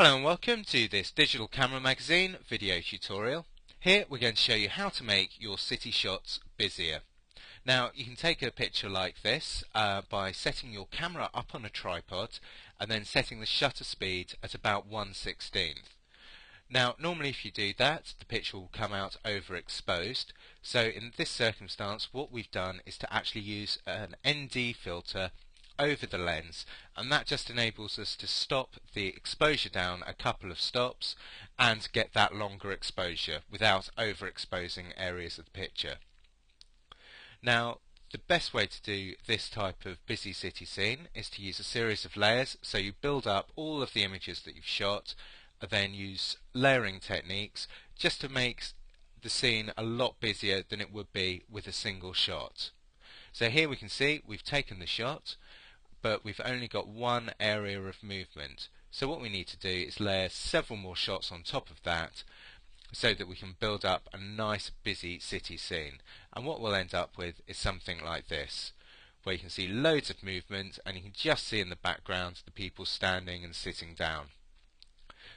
Hello and welcome to this digital camera magazine video tutorial. Here we're going to show you how to make your city shots busier. Now you can take a picture like this by setting your camera up on a tripod and then setting the shutter speed at about 1/16. Now normally if you do that the picture will come out overexposed, so in this circumstance what we've done is to actually use an ND filter over the lens, and that just enables us to stop the exposure down a couple of stops and get that longer exposure without overexposing areas of the picture. Now the best way to do this type of busy city scene is to use a series of layers, so you build up all of the images that you've shot and then use layering techniques just to make the scene a lot busier than it would be with a single shot. So here we can see we've taken the shot, but we've only got one area of movement. So what we need to do is layer several more shots on top of that so that we can build up a nice busy city scene. And what we'll end up with is something like this, where you can see loads of movement and you can just see in the background the people standing and sitting down.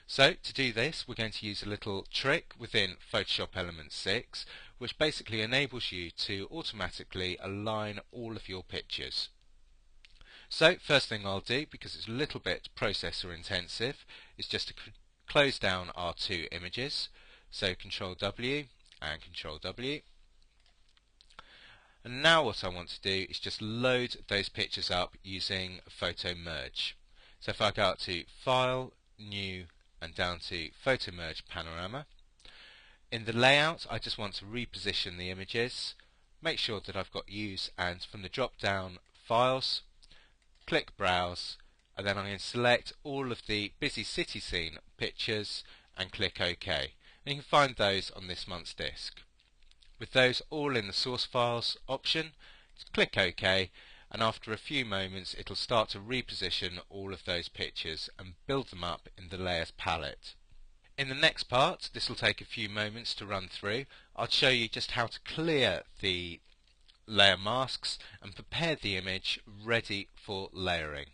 So to do this we're going to use a little trick within Photoshop Element 6 which basically enables you to automatically align all of your pictures. So first thing I'll do, because it's a little bit processor intensive, is just to close down our two images. So Control W and Control W. And now what I want to do is just load those pictures up using Photomerge. So if I go up to File, New and down to Photomerge Panorama. In the layout I just want to reposition the images, make sure that I've got Use, and from the drop down Files, click Browse, and then I'm going to select all of the busy city scene pictures and click OK. And you can find those on this month's disk. With those all in the source files option, just click OK, and after a few moments it'll start to reposition all of those pictures and build them up in the layers palette. In the next part, this will take a few moments to run through, I'll show you just how to clear the layer masks and prepare the image ready for layering.